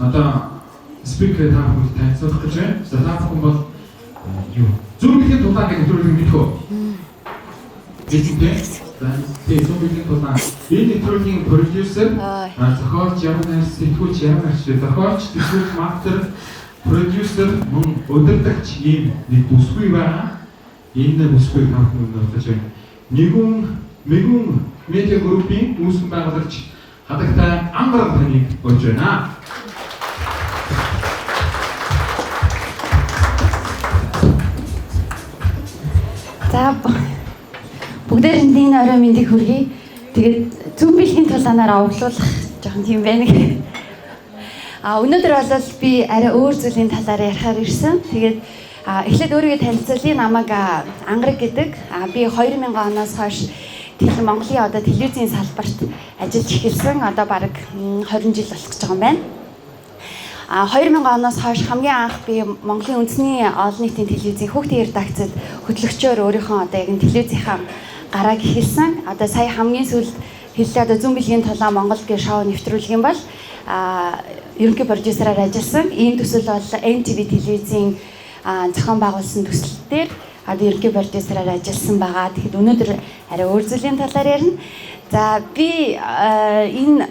одоо спикер та бүхэнд танилцуулах гэж байна. За та бүхэн бол юу? Зүүмгийн тулааны нэвтрүүлгийг мэдэх үү? Мэдээ. За тийм зүүмгийн тулаан. Энэ нэвтрүүлгийн продюсер, зохиолч, ярмарч, сэтгүүлч, зохиолч, тэтгэвч, мастер, продюсер, мөн удирдагч ийм нэг бүсгүй байгаа. Энэ бүсгүй та бүхэнд нөлөөлж байна. Мэгүн медиа группийн үүсгэн байгуулагч хадагтай Амбар таныг болж байна. За бүгдээрээ энэ орой мэндийг хүргэе. Тэгээд зүүн бэлгийн тулаанаар овоглуулах жоохон тийм байна. Өнөөдөр бол би арай өөр зүйлийн талаар ярихаар ирсэн. Тэгээд эхлээд өөрийгөө танилцуулъя. Намайг Ангараг гэдэг. Би 2000 оноос хойш Монголын одоо телевизийн салбарт ажиллаж эхэлсэн. Одоо бараг 20 жил болох гэж байгаа юм байна. 2000 оноос хойш хамгийн анх би Монголын үндэсний олон нийтийн телевизийн хүүхдийн редакцид хөтлөгчөөр өөрийнхөө одоо яг телевизийнхаа гарааг эхэлсэн. Одоо сая хамгийн сүүлд хэллээ одоо зүүн бэлгийн тулаан Монгол гэх шоу нэвтрүүлэх юм бол ерөнхий продюсераар ажилласан. Ийм төсөл бол NTV телевизийн зохион байгуулсан төсөл дээр одоо ерөнхий продюсераар ажилласан байгаа. Тэгэхэд өнөөдөр арай өөр зүйлийн талаар ярина. За би энэ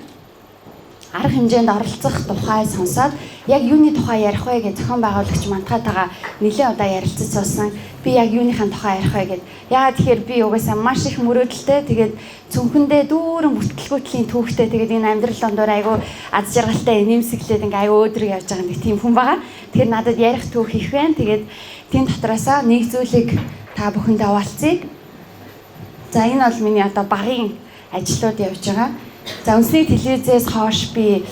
арга хэмжээнд оролцох тухай сонсоод яг юуны тухай ярих вэ гэж зохион байгуулагч мантахатайгаа нэлээд удаа ярилцаж суусан. Би яг юуныхаа тухай ярих вэ гэд. Яагаад тэгэхээр би угаасаа маш их мөрөөдөлтэй. Тэгээд цүнхэндээ дүүрэн бүтлгүүтлийн түүхтэй. Тэгээд энэ амьдрал дондор айгүй аз жаргалтай нэмсэглээд ингээ айгүй өөдрөг явж байгаа нэг тийм хүн байгаа. Тэгэхээр надад ярих түүх их байна. Тэгээд тийм дотроосоо нэг зүйлийг та бүхэндээ хуваалцъя. За энэ бол миний одоо багын ажлууд явж байгаа. За үндэсний телевизээс хойш би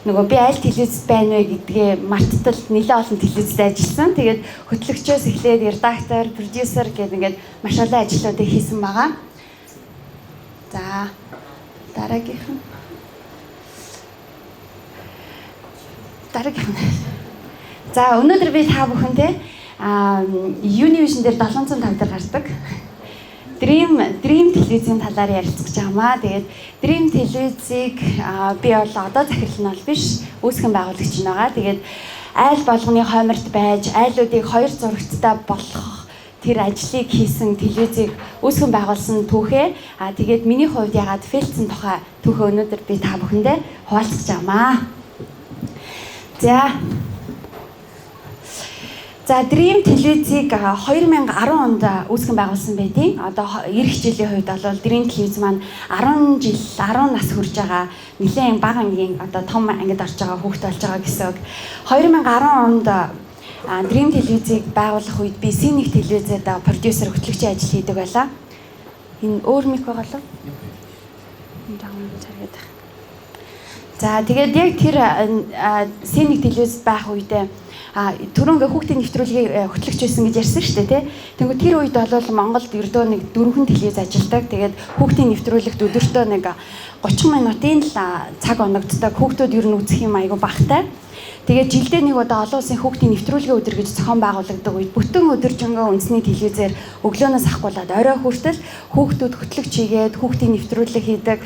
аль телевизэд байна вэ гэдгээ марттал нэлээд олон телевизэд ажилласан. Тэгээд хөтлөгчөөс эхлээд редактор, продюсер гэдэг ингээд маш олон ажлуудыг хийсэн байгаа. За дараагийнх нь. За өнөөдөр би та бүхэнтэй Univision дээр 705 дээр гардаг. Dream телевизийн талаар ярилцах гэж байгаамаа. Тэгээд Dream телевизийг би бол одоо захирал нь бол биш, үүсгэн байгуулагч нь байгаа. Тэгээд айл болгоны хойморт байж, айлуудыг хоёр зурагттай болгох тэр ажлыг хийсэн телевизийг үүсгэн байгуулсан түүхээ. Тэгээд миний хувьд ягаад Фэлцэн тухай түүхээ өнөөдөр би та бүхэндээ хуваалцах гэж байгаамаа. За Dream телевизийг 2010 онд үүсгэн байгуулсан байдیں۔ Одоо эх жилийн хувьд бол Dream телевиз маань 10 жил 10 нас хүрж байгаа нэлээд бага ангийн одоо том ангид орж байгаа хүүхэд болж байгаа гэсэн үг. 2010 онд Dream телевизийг байгуулах үед би Синик телевизэд продюсер хөтлөгчийн ажил хийдэг байлаа. Энэ өөр мик байгаа лөө. Энэ жаахан царгаад байна. За тэгээд яг тэр Синик телевизэд байх үедээ түрүүнгээ хүүхдийн нэвтрүүлгийг хөтлөгч байсан гэж ярьсан шүү дээ, тий. Тэгвэл тэр үед бол Монголд ердөө нэг 4 телевиз ажилладаг. Тэгээд хүүхдийн нэвтрүүлэгт өдөртөө нэг 30 минутын л цаг оногддог. Хүүхдүүд ер нь үзэх юм айгүй багтай. Тэгээд жилдээ нэг удаа олон улсын хүүхдийн нэвтрүүлгийн өдөр гэж зохион байгуулагддаг үед бүтэн өдөржингөө үндэсний телевизээр өглөөнөөс ахгуулаад орой хүртэл хүүхдүүд хөтлөгч хийгээд хүүхдийн нэвтрүүлэг хийдэг.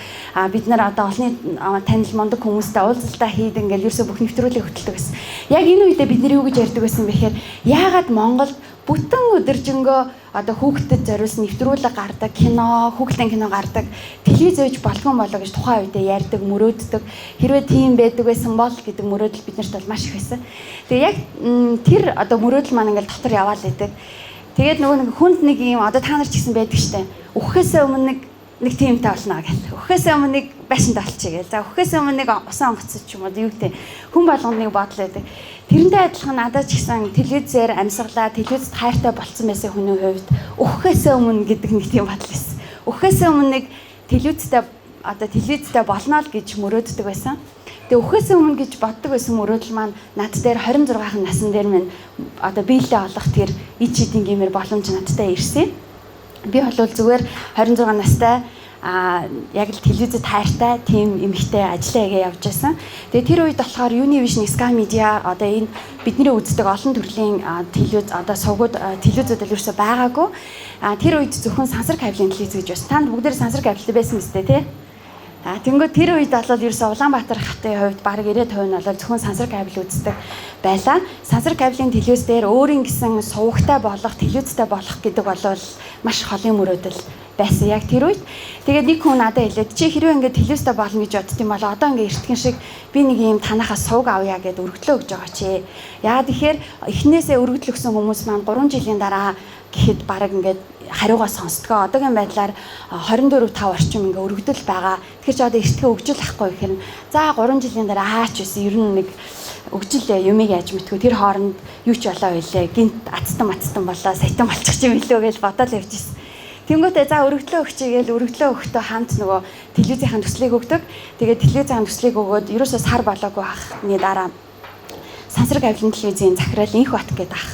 Бид нар одоо олонний танил мундаг хүмүүстэй уулзалтаа хийдэг ингээл ерөөсө бүх нэвтрүүлгийг хөтэлдэг гэсэн. Яг энэ үедээ бид нар юу гэж ярьдаг байсан бэ гэхээр яагаад Монголд бүтэн өдөржингөө одоо хүүхдэд зориулсан нэвтрүүлэг гардаг, хүүхдийн кино гардаг, телевиз үйж болгон болоо гэж тухайн үедээ ярьдаг, мөрөөддөг. Хэрвээ тийм байдаг байсан бол гэдэг мөрөөдөл биднэрт бол маш их байсан. Тэгээ яг тэр одоо мөрөөдөл маань ингээл дотор яваал идэг. Тэгээд нөгөө нэг хүнд нэг юм одоо та нар ч гэсэн байдаг штэ. Үхэхээс өмнө нэг тиймтэй болно гэл. Үхэхээс өмнө нэг байшин толчихъя гээл. За үхэхээс өмнө нэг усан онгоцч юм уу юу гэдэг. Хүн болгоны бодол байдаг. Тэрнтэй адилхан надад ч гэсэн телевизээр амьсгалаа, телевизэд хайртай болцсон байсан хүний хувьд үхэхээс өмнө гэдэг нэг тийм бодол байсан. Үхэхээс өмнө нэг телевизтэй болно л гэж мөрөөддөг байсан. Тэгээ үхэхээс өмнө гэж боддог байсан мөрөөдөл маань над дээр 26 насны дээр минь одоо биелээ олох тэр ид шидийн гэмээр боломж надтай ирсэн. Би бол зүгээр 26 настай яг л телевизэд хайртай тийм эмэгтэй ажиллаа хийгээ явж байсан. Тэгээ тэр үед болохоор Univision, Sky Media одоо энэ бидний үздэг олон төрлийн телевиз одоо сувгууд телевизүүд л ерөөсөй байгаагүй. Тэр үед зөвхөн сансар кабелийн телевиз гэж байсан. Танд бүгдээр сансар кабелтэй байсан мэт тий? Тэнгүү тэр үед бол ерөөсөө Улаанбаатар хотын хувьд бараг 90% нь бол зөвхөн сансар кабель үздэг байлаа. Сансар кабелийн телевиз дээр өөрийн гэсэн сувагтай болох, телевизтэй болох гэдэг бол маш холын мөрөөдөл байсан яг тэр үед. Тэгээд нэг хүн надад хэлээд чи хэрвээ ингээд телевизтэй болно гэж бодд юм бол одоо ингээд эртхэн шиг би нэг юм танахаас сувг авъя гэд өргөдлөө өгж байгаа чи. Яагаад тэгэхээр эхнээсээ өргөдөл өгсөн хүмүүс маань 3 жилийн дараа гэхэд бараг ингээд хариугаа сонсдгоо. Одоогийн байдлаар 24/5 орчим ингээ өргөдөл байгаа. Тэгэхээр ч одоо эртгээ өгжил ахгүй гэхээр за 3 жилийн дараа хаач байсан ер нь нэг өгжилээ юмыг яаж мэдгүй тэр хооронд юу ч болоо байлээ. Гинт ацтан болоо саятан болчих юм билүү гэж бодоод явжсэн. Тэнгүүтээ за өргөдлөө өгчээ гээл өргөдлөө өгөхдөө хамт нөгөө телевизийн төслийг өгдөг. Тэгээд телевизийн төслийг өгөөд ерөөсөө сар болоогүй ахны дараа сансар кабелийн телевизийн захирал инх бат гэдэг ах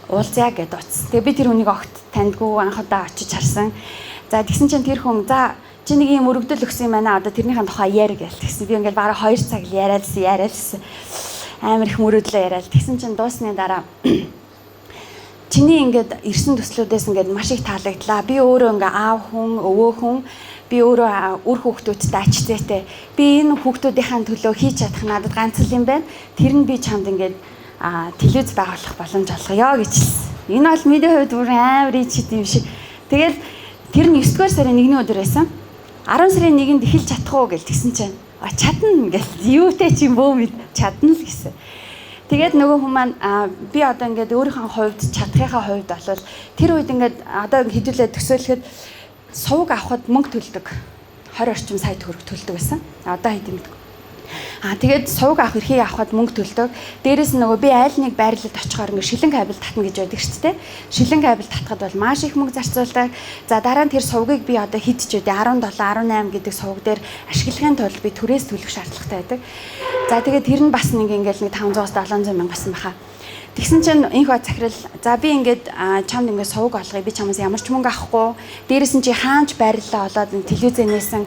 уулзъя гэд утсан. Тэгээ би тэр хүнийг огт таньдгүй анх удаа очиж харсан. За тэгсэн чинь тэр хүн за чи нэг юм өргөдөл өгсөн юм байна. Одоо тэрнийхэн тухай яар гээл тэгсэн. Би ингээл бараг 2 цаг яриалсан. Амар их мөрөөдлөө яриад. Тэгсэн чинь дуусны дараа чиний ингээд ирсэн төслүүдээс ингээд маш их таалагдлаа. Би өөрөө ингээ аав хүн, өвөө хүн, би өөрөө үр хүүхдүүдтэй ач зээтэй. Би энэ хүүхдүүдийн төлөө хийж чадах надад ганц л юм байна. Тэр нь би чамд ингээд телевиз байгуулах боломж олгоё гэж хэлсэн. Энэ бол миний хувьд бүр амар ичит юм шиг. Тэгэл тэр нь 9-р сарын 1-ний өдөр байсан. 10 сарын 1-нд эхэлж чадах уу гэж тэгсэн чинь чадна гэл юутэй ч юм бөө чадна л гэсэн. Тэгээд нөгөө хүмүүс маань би одоо ингээд өөрийнхөө хувьд чадхынхаа хувьд бол тэр үед ингээд одоо хэдүүлээ төсөөлөхөд сувг авахд мөнгө төлдөг. 20 орчим сая төгрөг төлдөг байсан. Одоо хэд юм бэ? Тэгээд сувг авах эрхийг авахд мөнгө төлдөг. Дээрээс нь нөгөө би айл нэг байрлалд очихоор ингээ шилэн кабель татна гэж байдаг шүү дээ. Шилэн кабель татхад бол маш их мөнгө зарцуулдаг. За дараа нь тэр сувгийг би одоо хидж үдэ 17, 18 гэдэг сувг дээр ашиглахын тулд би түрээс төлөх шаардлагатай байдаг. За тэгээд тэр нь бас нэг ингээл нэг 500-аас 700 мянга басан баха. Тэгсэн чинь инх бат захирал за би ингээд чамд ингээд сувг олгоё би чамаас ямар ч мөнгө авахгүй. Дээрээс нь чи хаанч байрлалаа олоод телевизэнээсэн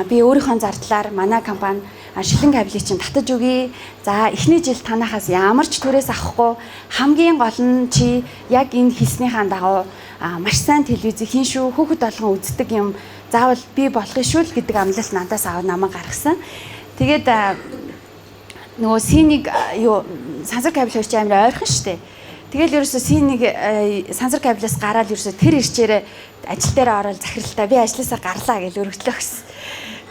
би өөрийнхөө зардлаар манай компани шилэн кабелийг чинь татаж өгье. За эхний жил танахаас ямар ч түрээс авахгүй. Хамгийн гол нь чи яг энэ хэлснийхаа дагуу маш сайн телевиз хийн шүү. Хүүхэд болгон үздэг юм. Заавал би болох шүү л гэдэг амлалт надаас аваад намайг гаргасан. Тэгээд нөгөө синийг юу сансар кабель хөрч амар ойрхон штэ. Тэгэл ерөөсө синийг сансар кабелээс гараад ерөөсө тэр ирчээрээ ажил дээр ороод захиралтаа би ажлаасаа гарлаа гэж өргөдлөө гэсэн.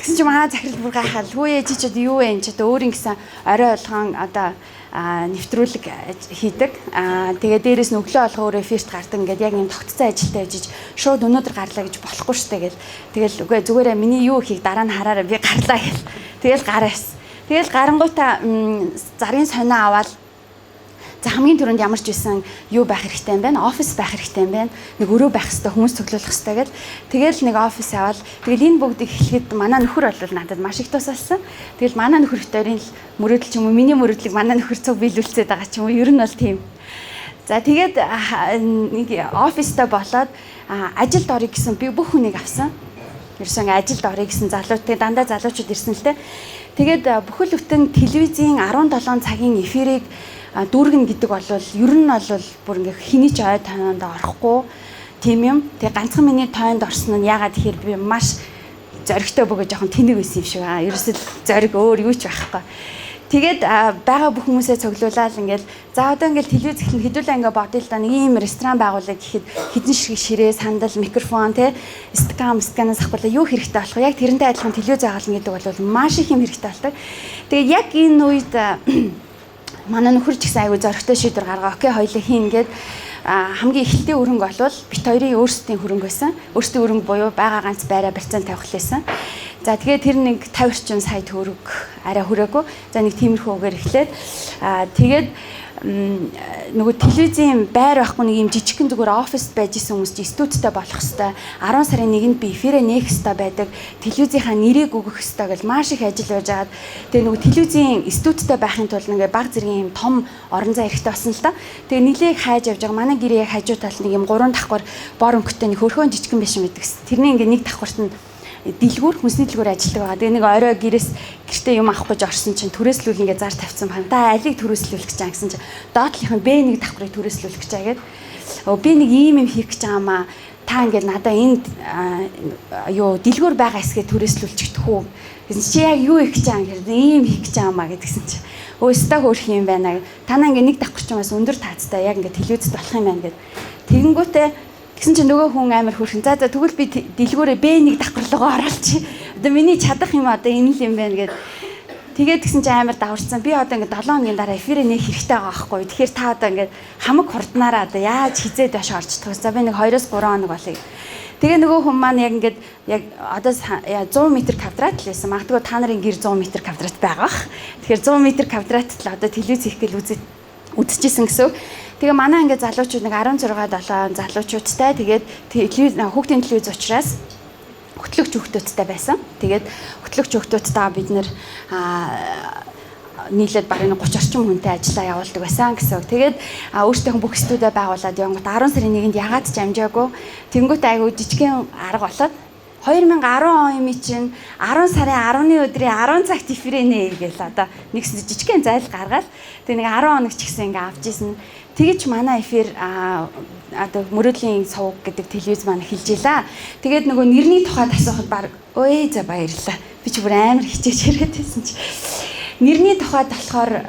Тэгсэн чинь манай захирал бүр гайхаад хөөе чи ч юу вэ энэ ч одоо өөрийн гэсэн орой болгон одоо нэвтрүүлэг хийдэг. Тэгээ дээрээс нь өглөө олгоо өөрөө фирст гардаг. Ингээд яг юм тогтцсон ажилдаа яжиж шууд өнөөдөр гарлаа гэж болохгүй штэ гэл. Тэгэл үгүй зүгээрээ миний юу ихийг дараа нь хараараа би гарлаа гэл. Тэгэл гараа ирсэн. Тэгэл гарангуйтаа зарын сонио аваад за хамгийн түрүүнд ямар ч байсан юу байх хэрэгтэй юм бэ? Офис байх хэрэгтэй юм байна. Нэг өрөө байх хэрэгтэй, хүмүүс цуглуулах хэрэгтэй гэл. Тэгэл нэг офис аваад тэгэл энэ бүгдийг эхлэхэд манай нөхөр бол надад маш их тусалсан. Тэгэл манай нөхөр хоёрын л мөрөөдөл ч юм уу, миний мөрөөдлийг манай нөхөр цуг биелүүлцээд байгаа ч юм уу. Ер нь бол тийм. За тэгээд нэг офистай болоод ажилд орё гэсэн би бүх хүнийг авсан. Ерөөсөн ажилд орё гэсэн залуутай дандаа залуучууд ирсэн л те. Тэгээд бүхэл бүтэн телевизийн 17 цагийн эфирийг дүүргэн гэдэг бол ер нь бол бүр ингээ хэний ч ой тоонд орохгүй тийм юм. Тэгээ ганцхан миний тоонд орсон нь ягаад тэгэхээр би маш зоригтой бөгөөж жоохон тэнэг байсан юм шиг аа. Ерөөсөл зориг өөр юу ч байхгүй. Тэгээд байгаа бүх хүмүүсээ цуглуулаад ингээл за одоо ингээл телевиз ихлэн хэдүүлээ ингээ бодъё л да нэг юм ресторан байгуулах гэхэд хэдэн шиг ширээ, сандал, микрофон те сканаас ахвала юу хэрэгтэй болох вэ? Яг тэрнтэй адилхан телевиз байгуулна гэдэг бол маш их юм хэрэгтэй болдог. Тэгээд яг энэ үед манай нөхөр ч гэсэн аягүй зоригтой шийдвэр гаргаа. Окей, хоёулаа хийн гээд хамгийн эхлэлтийн өрөнгө болвол бит хоёрын өөрсдийн хөрөнгө байсан. Өөрсдийн өрөнгө буюу байгаа ганц байраа барьцаан тавих лээсэн. За тэгээд тэр нэг 50 орчим сая төгрөг арай хүрээгүй. За нэг тиймэрхүүгээр эхлээд тэгээд нөгөө телевизийн байр байхгүй нэг юм жижигхэн зүгээр оффист байж исэн хүмүүс чинь студиутай болох хэвээр 10 сарын 1-нд би эфирээ нээх хэвээр байдаг. Телевизийнхаа нэрийг өгөх хэвээр гэж маш их ажил байж байгаад тэгээ нөгөө телевизийн студиутай байхын тулд ингээ баг зэргийн юм том орон зай хэрэгтэй болсон л та. Тэгээ нилээг хайж явж байгаа манай гэрээ хажуу талд нэг юм 3 давхар бор өнгөтэй нэг хөрхөн жижигхэн биш юм гэдэгс. Тэрний ингээ нэг давхарт нь дэлгүүр хүнсний дэлгүүр ажилладаг байгаа. Тэгээ нэг орой гэртээ юм авах гэж орсон чинь түрээслүүл ингээ зар тавьсан байна. Та алийг түрээслүүлэх гэж байгаа гэсэн чинь доотлынх нь Б1 давхрыг түрээслүүлэх гэж байгаа гэдэг. Би нэг ийм юм хийх гэж байгаамаа. Та ингээ надаа энд юу дэлгүүр байгаа хэсгээ түрээслүүлчих тхүү. Гэсэн чи яг юу их гэж байгаа юм гэхээр ийм хийх гэж байгаа маа гэдгсэн чи. Өөстөө хөөрх юм байна. Танаа ингээ нэг давхарчмаас өндөр таацтай яг ингээ телевизэд болох юм байна гэд. Тэгэнгүүтээ тэгсэн чинь нөгөө хүн амар хөөрхөн. За тэгвэл би дэлгүүрээ Б1 давхарлогоо оруулчих. Одоо миний чадах юм одоо энэ л юм байна гэд. Тэгээд тэгсэн чинь амар даварцсан. Би одоо ингээ 7 хоногийн дараа эфирээ нэх хэрэгтэй байгаа байхгүй. Тэгэхээр та одоо ингээ хамаг хурднаараа одоо яаж хизээд баш орчдох вэ? За би нэг 2-3 хоног болъё. Тэгээ нөгөө хүн маань яг ингээд яг одоо 100 м квадрат л байсан. Магадгүй та нарын гэр 100 м квадрат байгаа бах. Тэгэхээр 100 м квадратт л одоо телевиз хийх гээл үзчихсэн гэсэн. Тэгээ манай ингээд залуучууд нэг 16 7 залуучуудтай тэгээд телевиз хүүхдийн телевиз учраас хөтлөгч хүүхдүүдтэй байсан. Тэгээд хөтлөгч хүүхдүүдтэй бид нэр нийлээд бараг 30 орчим хүнтэй ажиллаа явуулдаг байсан гэсэн. Тэгээд өөртөөхөн бүх студио байгуулад явгот 10 сарын 1-нд ягаад ч амжаагүй. Тэнгүүт айгуу жижигхэн арга болоод 2010 он юм чинь 10 сарын 10-ны өдрийн 10 цагт эфирээ нэ гээл одоо нэгсэн жижигхэн зайл гаргаад тэг нэг 10 хоног ч гэсэн ингээ авч исэн. Тэгэж манай эфир одоо мөрөөдлийн сувг гэдэг телевиз маань эхэлж илаа. Тэгээд нөгөө нэрний тухайд асуухад баг өө за баярлалаа. Би ч бүр амар хичээж яриад байсан чи. Нэрний тухайд болохоор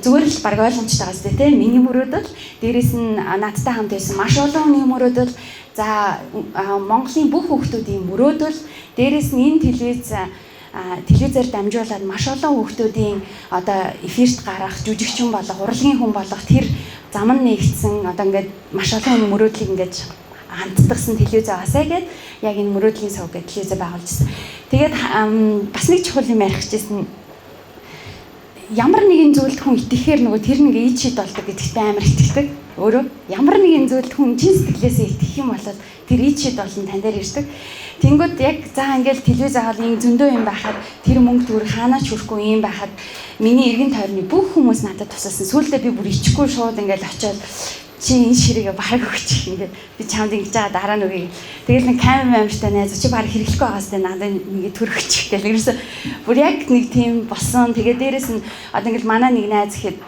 зүгээр л баг ойлгомжтой байгаа зү тийм миний мөрөөдөл дээрэс нь надтай хамт байсан маш олон хүний мөрөөдөл за Монголын бүх хүүхдүүдийн мөрөөдөл дээрэс нь энэ телевизээр дамжуулаад маш олон хүүхдүүдийн одоо эфирт гарах жүжигчин болох урлагийн хүн болох тэр зам нь нэгдсэн одоо ингээд маш олон хүний мөрөөдлийг ингээд хамтдагсан телевиз аваасаа гээд яг энэ мөрөөдлийн сувг гэдэг телевизээ байгуулжсэн. Тэгээд бас нэг чухал юм ярих гэжсэн ямар нэгэн зүйлд хүн итгэхээр нөгөө тэр нэг ид шид болдог гэдэгт амар итгэдэг. Өөрөө ямар нэгэн зүйлд хүн чин сэтгэлээсээ итгэх юм бол тэр ид шид болон тань дээр ирдэг. Тэнгүүд яг за ингээл телевиз аваад ин зөндөө юм байхад тэр мөнгө төгрөг хаанаач хүрэхгүй юм байхад миний эргэн тойрны бүх хүмүүс надад тусалсан. Сүүлдээ би бүр ичихгүй шууд ингээл очиод чи энэ ширээгээ баг өгчих ингээд би чамд ингэж байгаа дараа нь үгүй. Тэгэл нэг камер амартай найз чи баг хэрэглэхгүй байгаас тэ надад нэгэ төрөгчих гэл. Ерөөсө бүр яг нэг тийм болсон. Тэгээ дээрэс нь одоо ингээл манай нэг найз ихэд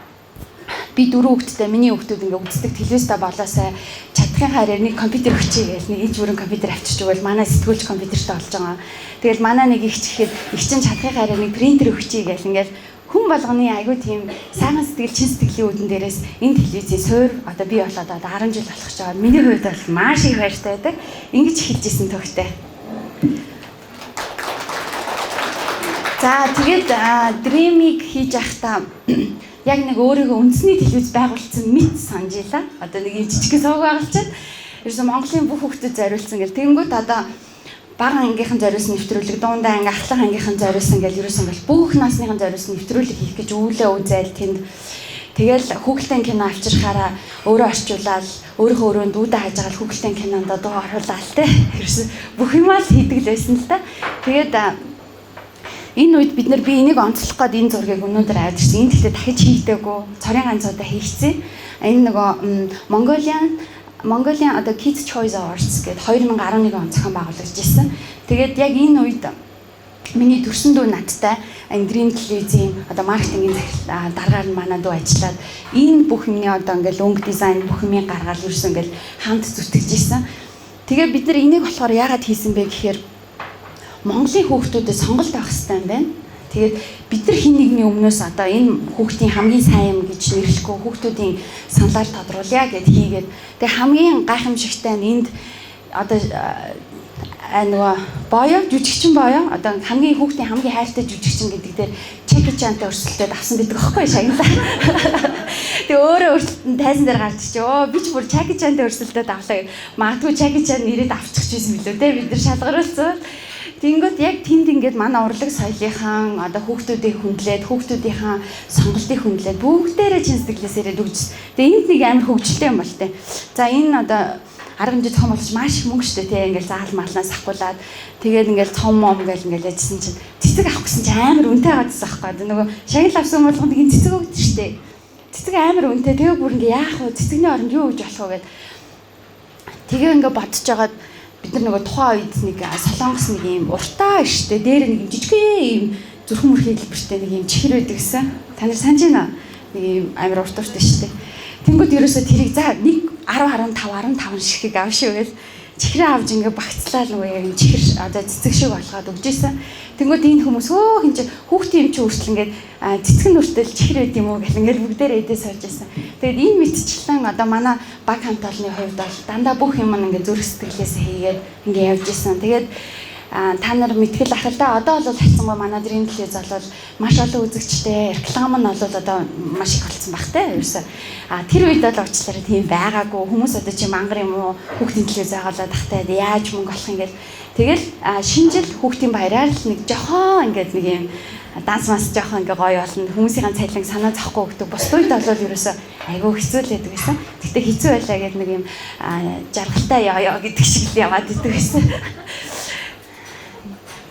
би 4 хүүхэдтэй миний хүүхдүүд ингээ үздэг телевизтэй болоосаа чадхын хараар нэг компьютер өгчээ гээл нэг иж бүрэн компьютер авчиж өгвөл манай сэтгүүлч компьютертэй болж байгаа. Тэгэл манай нэг их чихэхэд их чин чадхын хараар нэг принтер өгчээ гээл ингээл хүн болгоны айгүй тийм сайхан сэтгэл чин сэтгэлийн үүдэн дээрээс энэ телевизийн суур одоо би болоод одоо 10 жил болох ч байгаа. Миний хувьд бол маш их баяртай байдаг. Ингэж эхэлж исэн төгтэй. За тэгээд дримиг хийж байхдаа яг нэг өөрийгөө үндэсний телевиз байгуулсан мэт санаж илаа. Одоо нэг юм жижиг сувг байгуулчаад ерөөсөн Монголын бүх хүүхдэд зориулсан гэл тэгэнгүүт одоо бага ангийнхан зориулсан нэвтрүүлэг, дундаа анги, ахлах ангийнхан зориулсан гэл ерөөсөн бол бүх насныхан зориулсан нэвтрүүлэг хийх гэж үүлээ үзэл тэнд тэгэл хүүхэлдэйн кино авчирхаараа өөрөө орчуулаад өөрийнхөө өрөөнд үүдэ хааж байгаа хүүхэлдэйн кинонд дуу оруулаад те ерөөсөн бүх юмаа л хийдэг л байсан л та. Тэгээд энэ үед бид нар би энийг онцлох гээд энэ зургийг өнөөдөр аваад ирсэн. Энэ гэхдээ дахиж хийдэггүй. Цорын ганцуудаа хийгцэн. Энэ нөгөө Mongolian одоо Kids Choice Awards гэдэг 2011 он зохион байгуулагдж ирсэн. Тэгээд яг энэ үед миний төрсөн дүү надтай Dream телевизийн одоо маркетингийн дараагаар нь манай дүү ажиллаад энэ бүх юмны одоо ингээл өнгө дизайн бүх юмыг гаргаад ирсэн ингээл хамт зүтгэж ирсэн. Тэгээд бид нар энийг болохоор яагаад хийсэн бэ гэхээр Монголын хүүхдүүдэд сонголт авах хэрэгтэй юм байна. Тэгээд бид нар хин нэгний өмнөөс одоо энэ хүүхдийн хамгийн сайн юм гэж нэрлэхгүй хүүхдүүдийн саналаар тодруулъя гэд хийгээд тэгээд хамгийн гайхамшигтай нь энд одоо нөгөө боёо жүжигчин боёо одоо хамгийн хүүхдийн хамгийн хайртай жүжигчин гэдэг дээр Чаки Чантай өрсөлдөд авсан гэдэг аахгүй шагналаа. Тэгээ өөрөө өрсөлдөнд тайзан дээр гарч чи би ч бүр Чаки Чантай өрсөлдөд авлаа гэв. Магадгүй Чаки Чан нэрээд авчихж байсан билүү те бид нар шалгаруулсан. Тэнгүүд яг тэнд ингээд манай урлаг соёлынхан одоо хүүхдүүдийг хүндлээд хүүхдүүдийнхаа сонголтыг хүндлээд бүгдээрээ чин сэтгэлээсээ дүгж. Тэгээ энд нэг амар хөвгчлээ юм бол тээ. За энэ одоо арга хэмжээ том болж маш их мөнгө штэ тий ингээл заал малнаас ахгуулаад тэгээд ингээл том мом гэл ингээл яжсэн чинь цэцэг авах гэсэн чинь амар үнэтэй байгаадсан аахгүй. Одоо нөгөө шагнал авсан болгонд энэ цэцэг өгдөө штэ. Цэцэг амар үнэтэй. Тэгээ бүр ингээ яах вэ? Цэцэгний оронд юу гэж болох вэ гэд. Тэгээ ингээ бодож жагаад бид нар нөгөө тухайн үед нэг солонгос нэг юм уртаа штэ дээр нэг жижигхэн юм зүрхэн мөрхий хэлбэртэй нэг юм чихэр байдаг гэсэн. Та нар санаж байна? Нэг юм амар урт урт штэ. Тэнгүүд ерөөсөө тэрийг за нэг 10 15 ширхэг авшиг байл чихрээ авж ингээ багцлаа л нөгөө яг чихэр одоо цэцэг шиг болгоод өгч ийсэн. Тэнгүүд энэ хүмүүс хин чи хүүхдийн юм чи үртэл ингээд цэцэг нь үртэл чихэр байд юм уу гэл ингээд бүгдээрээ эдээ сорж байсан. Тэгээд энэ мэдчихлэн одоо манай баг хамт олонны хувьд бол дандаа бүх юм ингээд зүрх сэтгэлээс хийгээд ингээд явж исэн. Тэгээд та нар мэдгэл ах л да одоо бол хайцсангүй манай Dream Televise бол маш олон үзэгчтэй реклам нь бол одоо маш их болсон баг те ерөөсөө тэр үед бол уучлаарай тийм байгаагүй хүмүүс одоо чи мангар юм уу хүүхдийн телевиз байгалаа тахтай яаж мөнгө олох юм гээл тэгэл шинэ жил хүүхдийн баяраар л нэг жоохон ингээд нэг юм данс мас жоохон ингээ гоё болно хүмүүсийн цайланг санаа зовхгүй гэдэг бус үед бол ерөөсөө айгүй хэцүү л байдаг гэсэн. Гэхдээ хэцүү байлаа гэдэг нэг юм жаргалтай яа гэдэг шиг л яваад идэг гэсэн.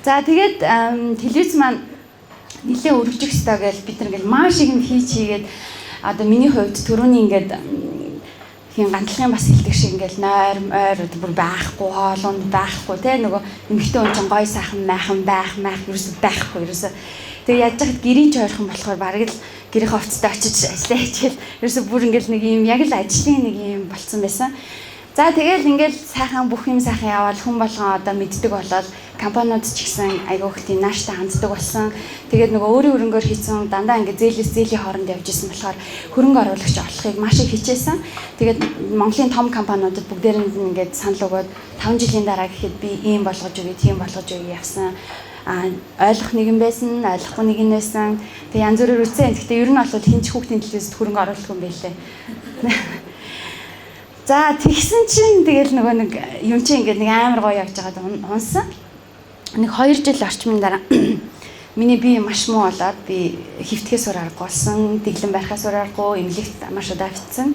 За тэгээд телевиз маань нэлээ өргөжих ёстой гэж бид нар ингээл маш их юм хийгээд одоо миний хувьд түрүүний ингээд хин ганцлагын бас хэлдэг шиг ингээл нойр бүр байхгүй хоолунд байхгүй те нөгөө эмэгтэй хүн чинь гой сайхан майхан байх ерөөсөй байхгүй ерөөсөй тэгээ яаж яхад гэрийн жойрхон болохоор бараг л гэрийн офцтой очиж ажиллаа хийчихэл ерөөсөй бүр ингээл нэг юм яг л ажлын нэг юм болцсон байсан. За тэгэл ингээл сайхан бүх юм сайхан яваал хүн болгон одоо мэддэг болоод компаниуд ч гэсэн айгүй их тийм нааштай ханддаг болсон. Тэгээд нөгөө өөрийн өрөнгөөр хийсэн дандаа ингээд зээлийн хооронд явж исэн болохоор хөрөнгө оруулагч олохыг маш их хичээсэн. Тэгээд Монголын том компаниудад бүгдээрэнд нь ингээд санал өгөөд 5 жилийн дараа гэхэд би ийм болгож өгье, тийм болгож өгье явсан. Ойлгох нэг юм байсан, ойлгохгүй нэг юм байсан. Тэгээд янз бүрээр үтсэн. Гэхдээ ер нь бол хинч хүүхдийн телевизэд хөрөнгө оруулах юм байлээ. За тэгсэн чинь тэгэл нөгөө нэг юм чи ингээд нэг амар гоё явж байгаад унсан. Нэг 2 жил орчмын дараа миний бие маш муу болоод би хөвтгээс өр аргагүй болсон, дэглэн барихаас өр аргагүй, эмнэлэгт маш удаа авчихсан.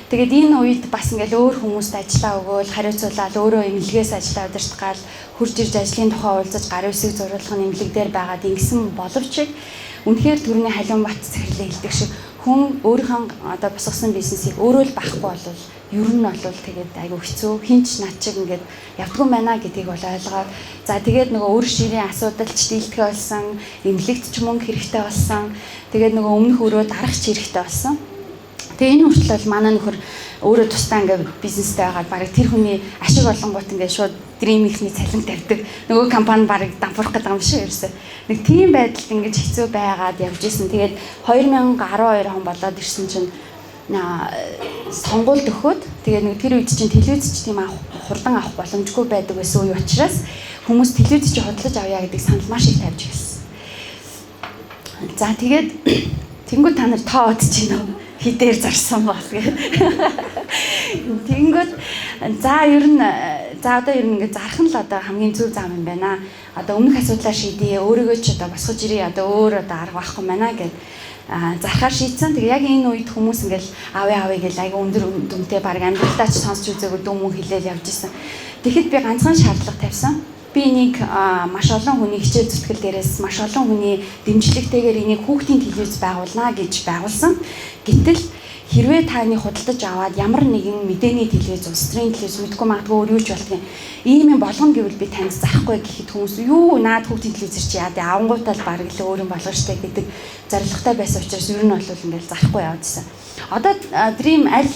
Тэгээд энэ үед бас ингээл өөр хүмүүст ажиллаа өгөөл, хариуцуулаад өөрөө эмнэлгээс ажиллаа удирдах гал хурж ирж ажлын тухай уулзаж гар үсэг зурулах нь эмнэлэг дээр байгаад ингэсэн боловч үнэхээр төрний халиун бат цэхэрлээ хэлдэг шиг хүн өөрийнхөө одоо босгосон бизнесийг өөрөө л байхгүй болвол ер нь бол тэгээд айгүй хэцүү хинч над чиг ингээд явдгүй байна гэдгийг бол ойлгоод за тэгээд нөгөө өөр ширийн асуудалч дийлдэхэ болсон эмнэлэгт ч мөнгө хэрэгтэй болсон тэгээд нөгөө өмнөх өрөө дарагч хэрэгтэй болсон. Тэгээ энэ хүртэл бол манай нөхөр өөрөө тусдаа ингээд бизнестэй байгаад барыг тэр хүний ашиг олонгууд ингээд шууд Dream ихний цалин тавьдаг. Нөгөө компани барыг дампуурах гэдэг юм шиг ерөөсөө. Нэг тийм байдалд ингээд хэцүү байгаад явж исэн. Тэгээд 2012 он болоод ирсэн чинь сонгуульд өгөхөд тэгээд нэг тэр үед чинь телевиз ч тийм хурдан авах боломжгүй байдаг байсан үе учраас хүмүүс телевиз чи худалдаж авъя гэдэг санал маш их тавьж ирсэн. За тэгээд тэнгуү та нар тоод чинь хідээр зарсан бол гэх. Тэнгуү за ер нь одоо ер нь ингээд зарах нь л одоо хамгийн зөв зам юм байна. Одоо өмнөх асуудлаа шийдээ өөрийгөө ч одоо босгож ирээ одоо өөр одоо арга байхгүй байна гэд зархаар шийдсэн. Тэгээ яг энэ үед хүмүүс ингээл авъя гэж айгүй өндөр дүнтэй баг амьдралдаа ч сонсч үзээгүй дүн мөн хэлээл явж исэн. Тэгэхэд би ганцхан шаардлага тавьсан. Би энийг маш олон хүний хичээл зүтгэл дээрээс маш олон хүний дэмжлэгтэйгээр энийг хүүхдийн телевиз байгуулна гэж байгуулсан. Гэтэл хэрвээ таны худалдаж аваад ямар нэгэн мэдээний телевиз, улс төрийн телевиз мэдгүй магадгүй өөр юу ч болтгийн ийм юм болгоно гэвэл би танд зарахгүй гэхэд хүмүүс юу наад хүүхдийн телевизэр чи яа авангуутал бараг л өөр юм болгоно штэ гэдэг зорилготой байсан учраас ер нь бол ингээл зарахгүй явдсан. Одоо Dream аль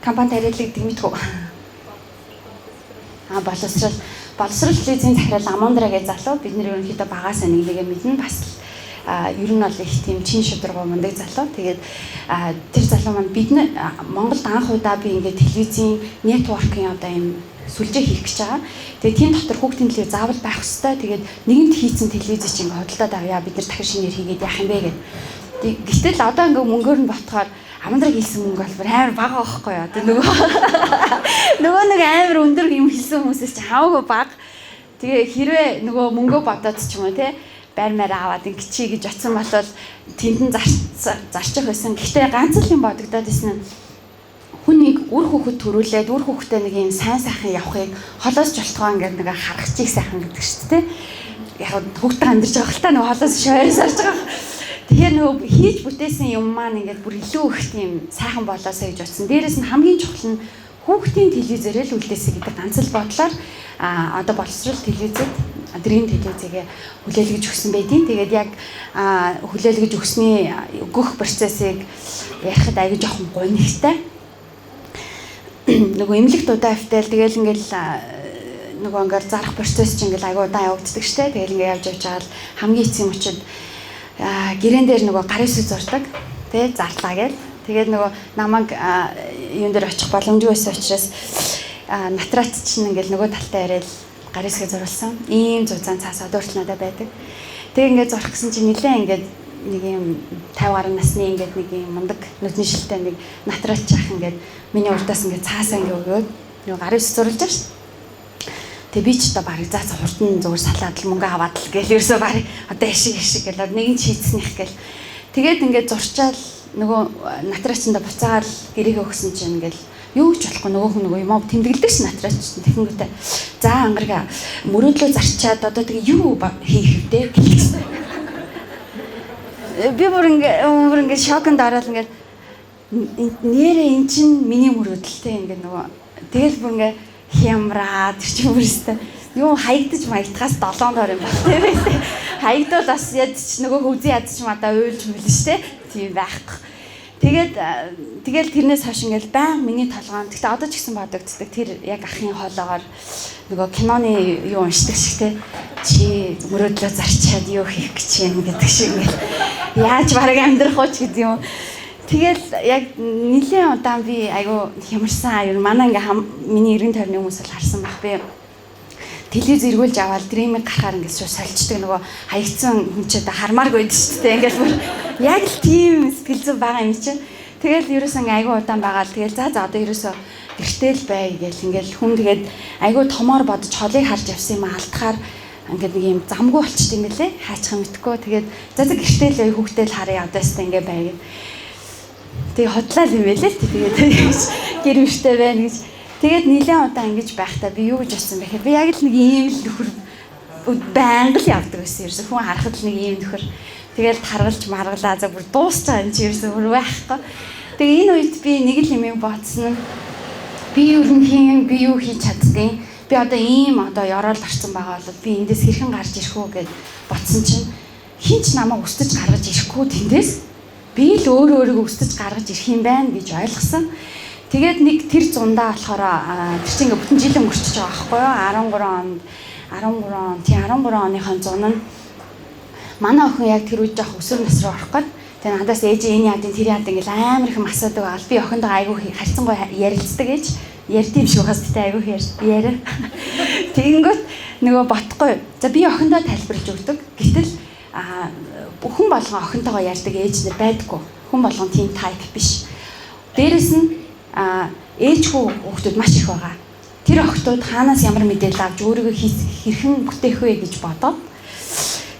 компани тариалагддаг мэдгүй. Боловсрол телевизийн захирал Амундра гэж залуу бид нэр ерөнхийдөө багаасаа нэглэгээ мэднэ бас ер нь бол их тийм чин шударга мундаг залуу. Тэгээд тэр залуу маань бид Монголд анх удаа би ингээд телевизийн нэтворкийн одоо юм сүлжээ хийх гэж байгаа. Тэгээд тийм дотор хүүхдийн телевиз заавал байх ёстой. Тэгээд нэгэнт хийцэн телевиз чинь ингээд хөдөлтөд авъя бид нар дахин шинээр хийгээд яах юм бэ гэд. Гэтэл одоо ингээд мөнгөөр нь ботхоор Амандраг хэлсэн мөнгө бол амар бага байхгүй юу. Одоо нөгөө нэг амар өндөр юм хэлсэн хүмүүсээс чи хамаагүй бага. Тэгээ хэрвээ нөгөө мөнгөө бодоод ч юм уу те байр аваад ингэчий гэж оцсон бол тэнд нь зарчих байсан. Гэхдээ ганц л юм бодогдоод ирсэн нь хүнийг үр хөхөд төрүүлээд үр хөхтэй нэг юм сайн сайхан явахыг холоос жолтгоо ингээд нэг харахчийг сайхан гэдэг шүү дээ. Яг хөхтэй амьдарч байгаа хэл та нөгөө холоос шойроос орж байгаа. Тэгэхээр нөгөө хийж бүтээсэн юм маань ингээд бүр илүү их тийм сайхан болоосоо гэж утсан. Дээрээс нь хамгийн чухал нь хүүхдийн телевизээр л үлдээсэй гэдэг ганц л бодлоор одоо боловсрол телевизэд Dream телевизээ хүлээлгэж өгсөн байдیں۔ Тэгээд яг хүлээлгэж өгсөний өгөх процессыг ярихад аягүй жоохон гонигтай. Нөгөө эмнэлэгт удаа автай л тэгэл ингээл нөгөө ингээд зарах процесс чинь ингээд айгуу удаан явагддаг штэ. Тэгэл ингээд явж байгаа л хамгийн эцсийн мөчид гэрэн дээр нөгөө гарын үсэг зурдаг. Тэ зарлаа гээл. Тэгээд нөгөө намайг юун дээр очих боломжгүй байсан учраас натраат чинь ингээд нөгөө талтай яриад гарын үсгээ зурулсан. Ийм зузаан цаас одоо хүртэл надад байдаг. Тэгээ ингээд зурх гэсэн чинь нилээ ингээд нэг юм 50 гаруй насны ингээд нэг юм мундаг нүдний шилтэй нэг натраат жаах ингээд миний урдаас ингээд цаасаа ингээд өгөөд нөгөө гарын үсэг зурулж байгаа шүү. Тэгээ би ч одоо барыг заа хурдан зүгээр салаад л мөнгө аваад л гээл ерөөсөө барыг одоо яшиг гэлээ нэг нь шийдснийх гээл. Тэгээд ингээд зурчаал нөгөө натрачинда буцаагаал гэрээгээ өгсөн чинь ингээл юу ч болохгүй нөгөө хүн нөгөө юм тэмдэглэдэг ш натрач техниктэй. За ангарга мөрөөдлөө зарчаад одоо тэгээ юу хийх вэ гэсэн. Би бүр ингээ шоконд ороод ингээ нэрээ эн чин миний мөрөөдөлтэй ингээ нөгөө тэгэл бүр ингээ хямраа тэр чинь бүрстэй юу хаягдаж маягдахаас 7 дор юм байна тийм хаягдвал бас яд ч нөгөө хөвзий яд ч мадаа уйлж мөлн штэ тийм байхгүй. Тэгэл тэрнээс хойш ингээл баян миний толгоон. Гэтэ одоо ч гэсэн бодогддаг. Тэр яг ахын хоолоогоор нөгөө киноны юу уншдаг шиг те. Чи мөрөөдлөө зарчаад юу хийх гэж юм гэдэг шиг ингээл яаж бараг амьдрах уу ч гэдэг юм. Тэгэл яг нэлээд удаан би айгу хямарсан. Ер нь манай ингээ миний 90 тойрны хүмүүс л харсан байх би. Телевиз эргүүлж аваад дримийг гарахаар ингээд шууд сольждаг нөгөө хаягдсан хүн ч одоо хармааргүй байдаг шүү дээ. Ингээд бүр яг л тийм сэтгэл зүй байгаа юм чинь. Тэгэл ерөөсөө ингээ айгүй удаан байгаа л тэгэл за одоо ерөөсөө гэртэл бай гэл ингээл хүн тэгээд айгүй томоор бодож холыг харж явсан юм алдахаар ингээд нэг юм замгүй болчт юм лээ. Хаачих юм мэдхгүй. Тэгээд за гэртэл бай хүүхдэл харъя одоостай ингээ бай гэв. Тэгээ хотлаа юм байлээ л тэгээд гэр мөртэй байна гэж. Тэгээд нэлээд удаа ингэж байхдаа би юу гэж бодсон бэ гэхээр би яг л нэг ийм л нөхөр байнга л явдаг байсан. Ерөөсө хүн харахад л нэг ийм нөхөр. Тэгээд таргалж маргалаа за бүр дуусч байгаа юм чи ерөөсө бүр байхгүй. Тэгээ энэ үед би нэг л юм бодсон нь би юу хийн би юу хийж чаддیں۔ Би одоо ийм одоо ёроол гарсан байгаа бол би эндээс хэрхэн гарч ирэх үү гэж бодсон чинь хинч намайг өстөж гаргаж ирэхгүй тэндээс би л өөрийгөө өстөж гаргаж ирэх юм байна гэж ойлгосон. Тэгээд нэг тэр зундаа болохоор тэр чинь ингээ бүтэн жил өнгөрчихөж байгаа байхгүй юу 13 оныхон зун нь манай охин яг тэр үед жоох өсвөр нас руу орох гээд тэгээд надаас ээж энэ яадын тэр яад ингээл амар их асуудаг аа би охиндоо айгүй харьцангуй ярилцдаг ээж ярьдсан шүү хас тэ айгүй яриа тэгэнгүүт нөгөө ботхгүй за би охиндоо тайлбарлаж өгдөг гэтэл хүн болгон охинтойгоо ярьдаг ээж нар байдаггүй хүн болгон тийм тайп биш дээрэс нь ээжгүй хүүхдүүд маш их байгаа. Тэр охтууд хаанаас ямар мэдээлэл авч өөрийгөө хэрхэн бүтээх вэ гэж бодоод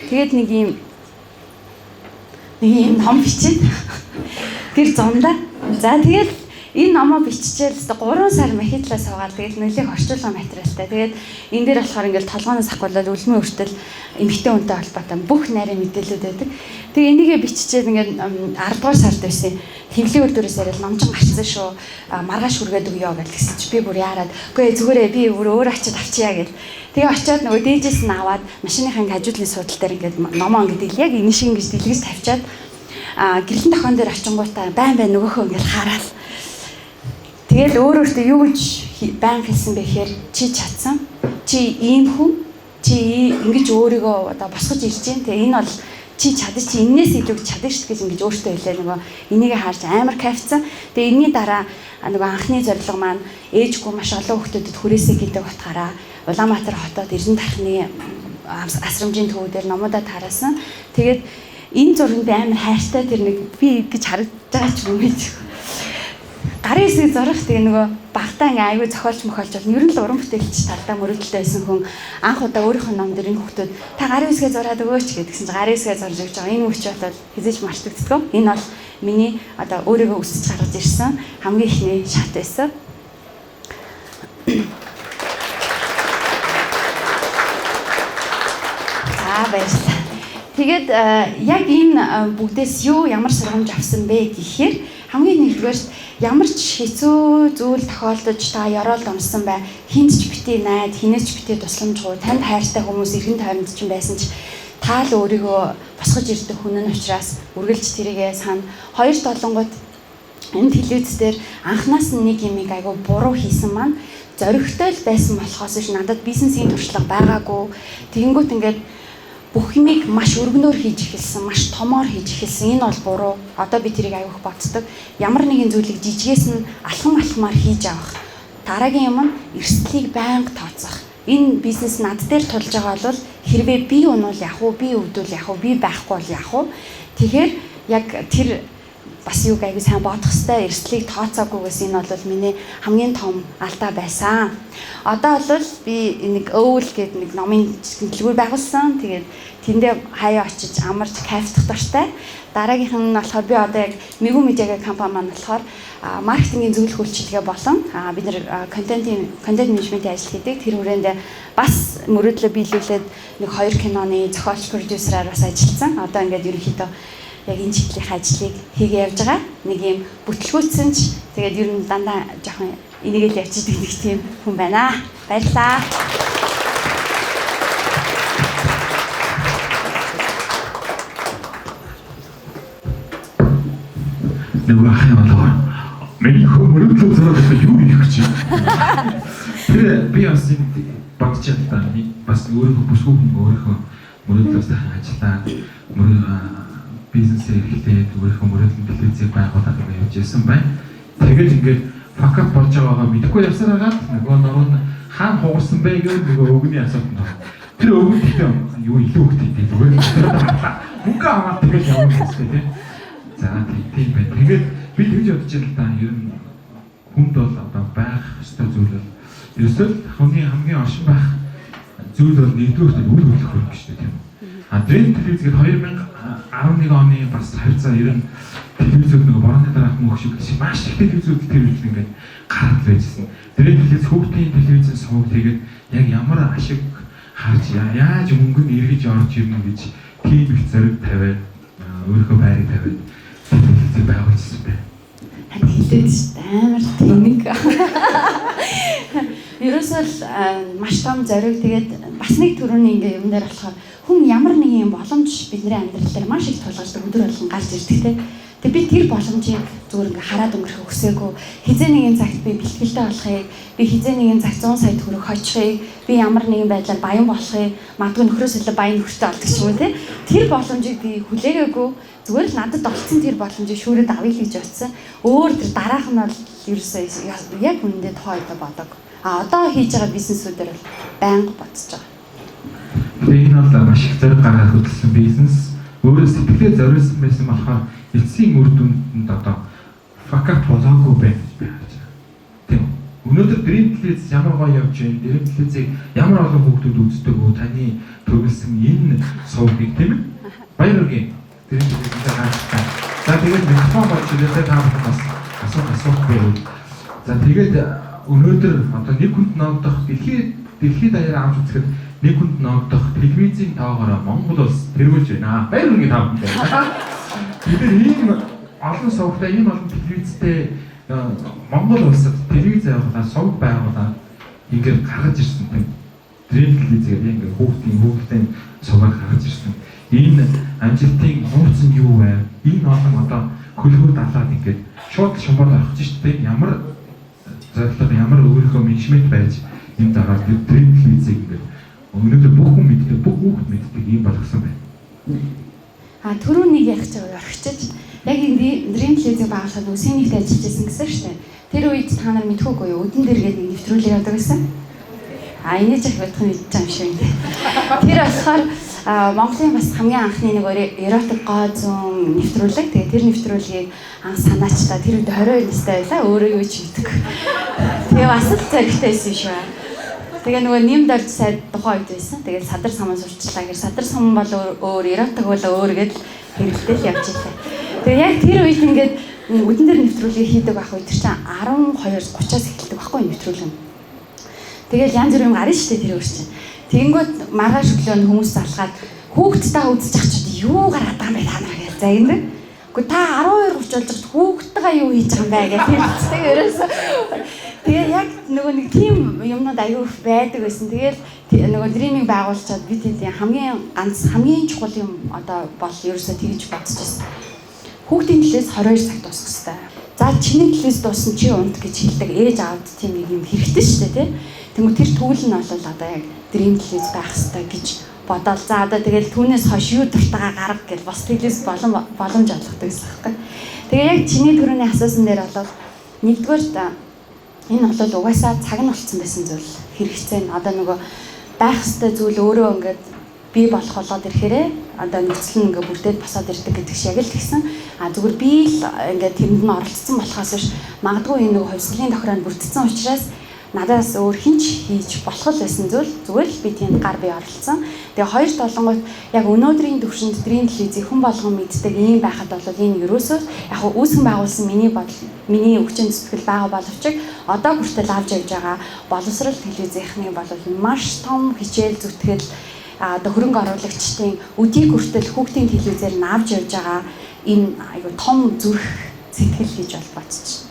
тэгээд нэг юм ном бичээд тэр зондоо за тэгээд энэ номоо биччихэл 3 сар махитлаа суугаад тэгээд нөлөөх орчуулгын материалтай. Тэгээд энэ дээр болохоор ингээл толгооноос ахгуулаад үлмийн өртөл эмэгтэй хүнтэй холбоотой бүх нарийн мэдээлэлүүд байдаг. Тэгээд энийгээ биччихээд ингээд 10 дугаар сард байсан. Хэвлийн үйлдвэрээс яриад номжин гарцсан шүү. Маргааш хүргээд өгөө гэж чи би бүр яарад. Үгүй зүгээрээ би өөр очиод авчия гэл. Тэгээ очиод нөгөө дээжээс нь аваад машиныхаа хажуудлын суудал дээр ингээд номоо ингээд яг энэ шиг ингэж дэлгэж тавьчаад гэрэлэн тохон дээр очингуудаа байн нөгөөхөө ингээд хараад тэгэл өөрөөсөө юу гэж байн хэлсэн бэ гэхээр чи чадсан. Чи ийм хүн. Чи ингэж өөрийгөө одоо босгож ирж байна. Тэгээ энэ бол чи чадчих чи энээс илүү чадчих шүү гэж ингэж өөртөө хэлээ нөгөө энийг харж амар кайфцсан. Тэгээ энэний дараа нөгөө анхны зорилго маань ээжгүй маш олон хүүхдэд хүрээсэй гэдэг утгаараа Улаанбаатар хотод Эрдэнэ тархины асрамжийн төвүүдээр номуудаа тараасан. Тэгээд энэ зургийг би амар хайртай тэр нэг би гэж харагдаж байгаа ч юм уу. Гарын хэсэг зурах тэгээ нөгөө багтаа ингээ аягүй зохиолч мохолж бол ер нь л уран бүтээлч талдаа мөрөдөлтэй байсан хүн анх удаа өөрийнхөө ном дээр энэ хүүхдүүд та гарын хэсгээ зураад өгөөч гэдгсэн чинь гарын хэсгээ зурж өгч байгаа. Энэ мөч бол хизээж мартагддаг. Энэ бол миний одоо өөрийгөө өсөж гаргаж ирсэн хамгийн ихний шат байсан. Баярлалаа. Тэгээд яг энэ бүгдээс юу ямар сургамж авсан бэ гэхээр хамгийн нэгдүгээр ямар ч хэцүү зүйл тохиолдож та ёроолд унсан бай. Хинт ч битээ найд, хинээч битээ тусламжгүй, танд хайртай хүмүүс эргэн тойронд ч байсан ч та л өөрийгөө босгож ирдэг хүн нь учраас үргэлж тэрийгээ сана. Хоёр толонгууд энэ телевиз дээр анханаас нь нэг юмыг айгу буруу хийсэн маань зоригтой л байсан болохоос биш надад бизнесийн туршлага байгаагүй. Тэгэнгүүт ингээд бүх юмыг маш өргөнөөр хийж эхэлсэн, маш томоор хийж эхэлсэн. Энэ бол буруу. Одоо би тэрийг аяух боддог. Ямар нэгэн зүйлийг жижигээс нь алхамаар хийж авах. Дараагийн юм нь эрсдлийг байнга тооцох. Энэ бизнес над дээр тулж байгаа бол хэрвээ би унвал яах вэ? Би өвдвөл яах вэ? Би байхгүй бол яах вэ? Тэгэхээр яг тэр бас юг аягүй сайн бодох хэрэгтэй. Эрсдлийг тооцоогүйгээс энэ бол миний хамгийн том алдаа байсан. Одоо бол би нэг өвөл гэдэг нэг номын дэлгүүр байгуулсан. Тэгээд тэндээ хаяа очиж амарч кайфдах дуртай. Дараагийнх нь болохоор би одоо яг Мэгүү Медиагийн компани маань болохоор маркетингийн зөвлөх үйлчилгээ болон бид нэр контент менежментийн ажил хийдэг. Тэр хүрээнд бас мөрөөдлөө биелүүлээд нэг 2 киноны зохиолч продюсераар бас ажилласан. Одоо ингээд ерөнхийдөө яг энэ чиглэлийн ажлыг хийгээ явж байгаа. Нэг юм бүтлгүүцсэн ч тэгээд ер нь дандаа жоохон энийгэл явчихдаг нэг тийм хүн байна. Баярлалаа. Нөгөө ахын болоо. Миний мөрөдлөө зөрөөлөд юу хийх гэж байна. Тэр би бас бодож чадлаа. Бас өөрийнхөө бүсгүй хүн өөрийнхөө мөрөдлөөс ажиллаад бизнесээ эхлээд өөрийнхөө мөрөдлөн телевизийг байгуулад явж ирсэн байна. Тэгээд ингээд факап болж байгаагаа мэдэхгүй явсаар хагаад нөгөө нуруу хаан хугарсан бэ гэдэг нөгөө өгний асуулт байна. Тэр өгөн гэхдээ юу илүү хөвгтэй зүгээр. Мөнгө аваад тэгээд явах гэсэн тийм. За тийм байна. Тэгээд би тэгж бодож байлаа. Ер нь хүнд бол одоо байх ёстой зүйл бол ерөөсөө хүний хамгийн оршин байх зүйл бол нэгдүгээр үйл хөдлөх биш үү тийм. Дрейн телевизээр 2011 оны бас хавцаа ер нь телевизүүд нөгөө борооны дараах мөнх шиг маш их телевизүүд телевиз ингээд гараад байжсэн. Дрейн телевиз хүүхдийн телевизэн сууг тэгээд яг ямар ашиг харж яаж мөнгө нь эргэж орж ирнэ гэж тийм их зориг тавиад өөрийнхөө байрыг тавиад телевизээ байгуулсан байна. Хэлээд шүү дээ амар тэнэг. Ерөөсөө маш том зориг тэгээд бас нэг төрөний ингээ юм дээр болохоор хүн ямар нэгэн боломж бидний амьдрал дээр маш их тулгардаг өдөр болгон гарч ирдэг те. Тэгээд би тэр боломжийг зүгээр ингээ хараад өнгөрөх өксөөгүй. Хизээ нэгэн цагт би бэлтгэлтэй болохыг, би хизээ нэгэн цагт 100 сая төгрөг хоцохыг, би ямар нэгэн байдлаар баян болохыг, магадгүй нөхрөөс илүү баян нөхөртэй болдог ч юм уу те. Тэр боломжийг би хүлээгээгүй. Зүгээр л надад олцсон тэр боломжийг шүүрээд авъя гэж бодсон. Өөр тэр дараах нь бол ерөөсөө яг үнэндээ тохиолдоо бодог. Одоо хийж байгаа бизнесүүдээр бол байнга бодож байгаа. Энэ бол маш их зориг гаргаад хөдөлсөн бизнес. Өөрөө сэтгэлээ зориулсан байсан болохоор эцсийн үр дүнд одоо факап болоогүй байх гэж би харж байна. Тийм. Өнөөдөр Dream Televise ямар гоё явж байна. Dream Televise ямар олон хүүхдүүд үздэг үү? Таны төгөлсөн энэ сувгийг тийм ээ. Баяргийн Dream Televise хааштай. За тэгээд микрофон болж ирээд та бүхэн бас асуух байвал. За тэгээд өнөөдөр одоо нэг хүнд ногдох дэлхийд даяар авч үзэхэд нэг хүнд ногдох телевизийн тоогоор Монгол улс тэргүүлж байна. Баяргийн та бүхэн байна. Бид ийм олон сувгтай ийм олон телевизтэй Монгол улсад телевиз явуулаад сувг байгуулаад ингээд гаргаж ирсэн тийм. Dream Televise ингээд хүүхдийн сувгаар гаргаж ирсэн. Энэ амжилтын нууц нь юу вэ? Энэ олон одоо хөлгөө далаад ингээд шууд шумбар орох чинь шүү дээ. Ямар зорилго, ямар өөрийнхөө менежмент байж энэ дагаад Dream Televise ингээд өнөөдөр бүх хүн мэддэг, бүх хүүхд мэддэг юм болгосон байна. Түрүүнийг ярих гэж орхичиж яг энэ Dream Televise байгуулахад үсээнийхтэй ажиллаж байсан гэсэн шүү дээ. Тэр үед та нар мэдхүүгүй юу? Өдөн дэргээд нэг нэвтрүүлэг явдаг гэсэн. Энэ ч их бодох нь мэдчих юм шиг. Тэр болохоор Монголын бас хамгийн анхны нэг эротик гоо зүүн нэвтрүүлэг. Тэгээ тэр нэвтрүүлгийг анх санаачлаа. Тэр үед 22 настай байлаа. Өөрөө юу ч мэддэг. Тэгээ бас л зоригтой байсан шүү. Тэгээ нөгөө нэмд орж сайд тухайн үед байсан. Тэгээд садар саман сурчлаа гэр садар саман бол өөр эротик бол өөр гэдэл хэрэглээл явж илээ. Тэгээ яг тэр үед ингээд өдөн дээр нэвтрүүлгийг хийдэг байх үед тэр чинь 12:30-аас эхэлдэг байхгүй нэвтрүүлэг нь. Тэгэл янз бүрийн гарна шүү дээ тэр өөр чинь. Тэнгүүд маргааш өглөө хүмүүс залгаад хүүхдтэй үзэж ах чад юу гараад байгаа юм бэ та нар гэж загиндаг. Гэхдээ та 12:30 болж байгаа хүүхдтэйгээ юу хийж байгаа юм бэ гэж хэлцдэг ерөөсөө. Тэгээ яг нөгөө нэг тийм юмнууд аюул байдаг байсан. Тэгэл нөгөө дриминг байгуулчаад бид тийм хамгийн чухал юм одоо бол ерөөсөө тэгж бодож байсан. Хүүхдийн төлөөс 22 цаг дуусах хэрэгтэй. За чиний телевиз дууссан чи унт гэж хэлдэг ээж аавд тийм нэг юм хэрэгтэй шүү дээ тий. Тэгмээ тэр түүл нь бол одоо яг дрим телевиз байх хэрэгтэй гэж бодоол. За одоо тэгэл түүнээс хойш юу дуртайгаа гарга гэж бас телевиз боломж олгодог гэсэн хэрэг. Тэгээ яг чиний түрүүний асуусан дээр бол нэгдүгээр энэ бол угаасаа цаг нь болцсон байсан зүйл хэрэгцээ нь одоо нөгөө байх ёстой зүйл өөрөө ингээд бий болох болгоод ирэхээрээ одоо нөхцөл нь ингээд бүрдээд босоод ирдэг гэдэг шиг яг л тэгсэн. Зүгээр би л ингээд тэрэнд нь оролцсон болохоос биш магадгүй энэ нөгөө хувьсгалын тохироонд бүрдсэн учраас надаас өөр хинч хийж болох байсан зүйл зүгээр л би тэнд гар бие оролцсон. Тэгээ хоёр толонгууд яг өнөөдрийн төвшөнд дрийн телевизийг хүн болгон мэддэг ийм байхад бол энэ ерөөсөө яг үүсгэн байгуулсан миний өвчин зүтгэл байгаа боловч одоо хүртэл авч явж байгаа боловсрал телевизийнхны бол маш том хичээл зүтгэл одоо хөрөнгө оруулагчдын өдийг хүртэл хүүхдийн телевизээр нь авч явж байгаа энэ айгу том зүрх сэтгэл гэж бол бодчих.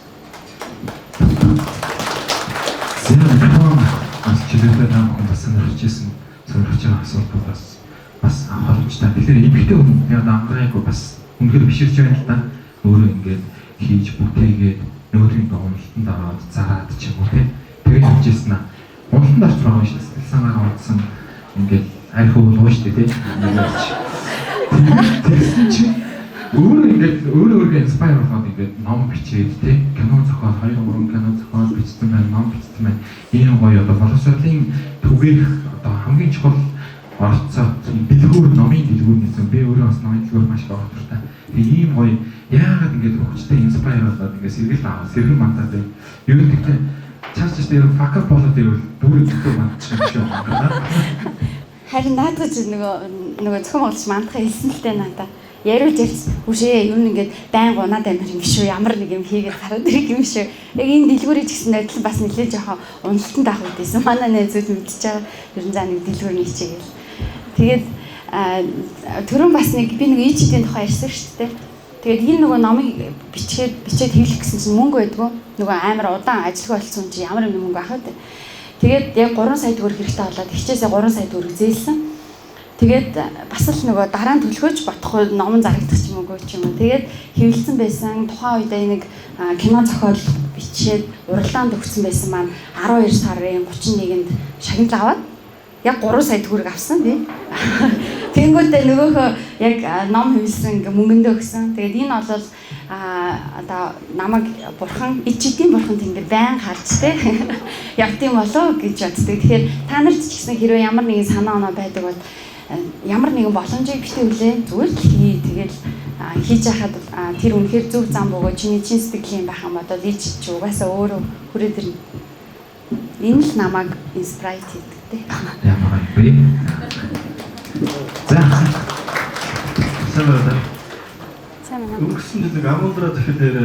Бас чиглэлээр намайг бас сонирхчихсэн асуултуудаас бас анхаарамжтай. Тэгэхээр эмэгтэй хүн яг амраагүй бас үнэхээр биширч байна л да. Өөрөө ингээд хийж бүтээгээд нөгөөдрийн гомлтонд ороод зараад ч юм уу тэгээд явжсэн аа. Унтанд орч байгаа шүү дээ. Сэтгэл санаагаа унтсан ингээд арх уулгаа шүү дээ тийм. Чи өөрөө инспайр болоод ингээд ном бичээд тий кино зохиол 2-3 кино зохиол бичсэн байна, ном бичсэн байна. Энэ гоё одоо боловсролын түгээх одоо хамгийн чухал оролцоо дэлгүүр номын дэлгүүр гэсэн. Би өөрөө бас номын дэлгүүр маш гоё дуртай. Тэгээ ийм гоё яагаад ингээд хүчтэй инспайр болоод ингээд сэргэн мандаад байна. Юу гэдэг чаач дээр факап болоод ирвэл бүрэн зөвхөн мандчих юм шиг байна. Харин наадаж нөгөө зөвхөн монголч мандахаа хэлсэн л дээ надаа. Яриулж ярьсан. Хүшээ юу нэгээд байн гунаад амир юм шүү. Ямар нэг юм хийгээд хараад ирэх юм шүү. Яг энэ дэлгүүрийг ч гэсэн адилхан бас нэлээд жоохон уналтанд авах үдээсэн. Манай найзууд мэдчихэж байгаа. Ер нь за нэг дэлгүүрний хичээгээл. Тэгээд түрүүн бас нэг би нэг ичдийн тухай ярьсан шүү дээ. Тэгээд энэ нөгөө номыг бичээд хийх гэсэн чинь мөнгө байдгүй. Нөгөө амар удаан ажиллах болсон чинь ямар нэг мөнгө авах вэ? Тэгээд яг 3 сая төгрөг хэрэгтэй болоод хичээсээ 3 сая төгрөг зээлсэн. Тэгээд бас л нөгөө дараа нь төлөхөж бодохгүй ном зарагдах юм уу ч юм уу. Тэгээд хэвлэлсэн байсан. Тухайн үед нэг кино зохиол бичээд уралдаанд өгсөн байсан маань 12 сарын 31-нд шагнал аваад яг 3 сая төгрөг авсан тий. Тэнгүүтээ нөгөөхөө яг ном хэвлсэн мөнгөндөө өгсөн. Тэгээд энэ бол одоо намайг бурхан ичдийн бурханд ингэ байн харж тий. Явт юм болоо гэж боддог. Тэгэхээр та нарт ч гэсэн хэрвээ ямар нэгэн санаа оноо байдаг бол ямар нэгэн боломжийг битүүлээ зүгээр л хий. Тэгэл хийж яхад тэр үнэхээр зөв зам бөгөө чиний чин сэтгэл юм байх юм бодоод ич чи угаасаа өөрөө хүрээд ирнэ. Энэ л намайг инспайр хийдэг тий. Ямар бэ? За. Самараа. Өнгөрсөн жил Амундраа захид дээр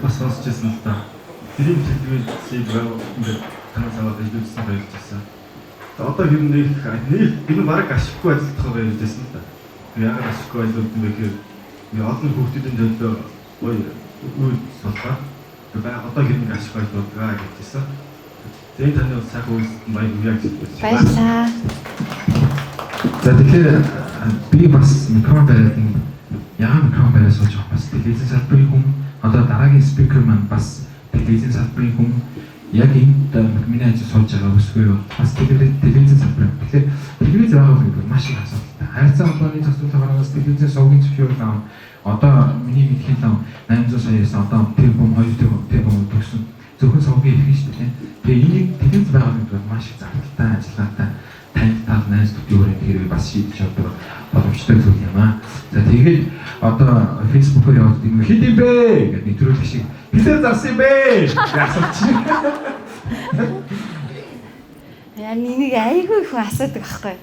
бас сонсчихсан л да. Дрим телевизийг ингээд танаас аваад илүүсэн байлж байсан. Одоо ер нь энэ бараг ашиггүй ажиллах байгаа юм дэсэн л да. Яагаад ашиггүй ажиллах юм бэ гэхээр олон хүүхдүүдийн төлөө гоё үйл сулгаа. Одоо ер нь ашиггүй ажиллах байгаа гэжсэн. Тэгээд таны сайхан үйлсэнд баяр хүргэе гэж байна. Баярлалаа. За тэгэхээр би бас микрофон бариад яагаад микрофон бариад сууж байгаа бас телевизэн салбарын хүн одоо дараагийн спикер маань бас телевизэн салбарын хүн яг энд миний ажил сууж байгаа өсвөө бас телевизэн салбар. Тэгэхээр телевиз байгаа гэдэг маш их асуудалтай. Харилцаа холбооны зохицуулалтын гараас телевизэн сувгийн зөвшөөрөл авах одоо миний мэдхийн лав 800 саяас одоо тэр бом 2 тэрбум төгсөн зөвхөн сувгийн их шүү дээ. Тэгээ энийг телевиз байгаа гэдэг маш их зардалтай ажиллагаатай таньтал найз төдийгөө хэрэг бас шийдэж чаддаг боломжтой зүйл юм аа. За тэгээд одоо Facebook-оор яваад юм хэд юм бэ гэдэг нэвтрүүлэг шиг хэлээр зарсан юм бэ гэж асуучих. Яа нэг айгүй их асуудаг байхгүй.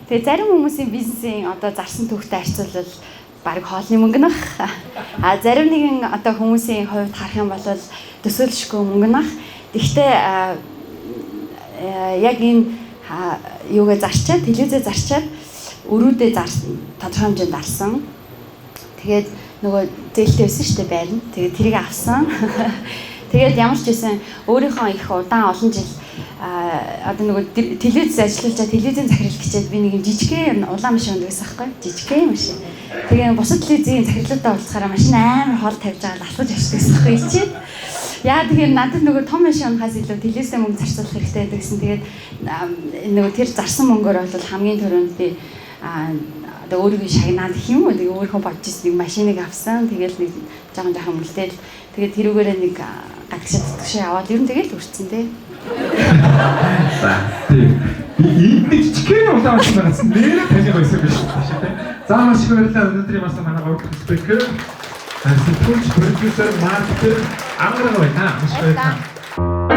Тэгээ зарим хүмүүсийн бизнесийн одоо зарсан түүхтэй харьцуулбал баг хоолны мөнгө нах. Зарим нэгэн одоо хүмүүсийн хувьд харах юм бол төсөөлшгүй мөнгө нах. Гэхдээ яг энэ юугээ зарчаад телевизээ зарчаад өрүүдээ тодорхой хэмжээнд алсан. Тэгээд нөгөө зээлтэй байсан шүү дээ байрна. Тэгээд тэрийг авсан. Тэгээд ямар ч байсан өөрийнхөө их удаан олон жил одоо нөгөө телевиз ажиллуулчаа телевизэн захирал гिचээд би нэг жижигхэн улаан машин ундаг гэсэн байхгүй. Жижигхэн машин. Тэгээ бусад телевизийн захирлуудаа уулзахаараа машин амар хол тавьж байгаа л асууж авчихсан байхгүй чи. Яа тэгэхээр надад нөгөө том машин унахаас илүү телевизээ мөнгө зарцуулах хэрэгтэй гэсэн. Тэгээд нөгөө тэр зарсан мөнгөөр бол хамгийн түрүүнд би одоо өөрийгөө шагнаад гэх юм уу. Тэгээ өөрийнхөө бодож ирсэн нэг машиныг авсан. Тэгэл нэг жоохон мөлтөөл. Тэгээд тэрүүгээрээ нэг гадагшаа татгшаа аваад ер нь тэгэл үрцэн дээ. За тийм. Энд жижигхэн улаан машин байгаас нэрээ таны байсан биш үү? За маш их баярлалаа. Өнөөдрийн бас манай гурав дахь спикер сэтгүүлч, продюсер, маркетер амгараа байна. Маш баярлалаа.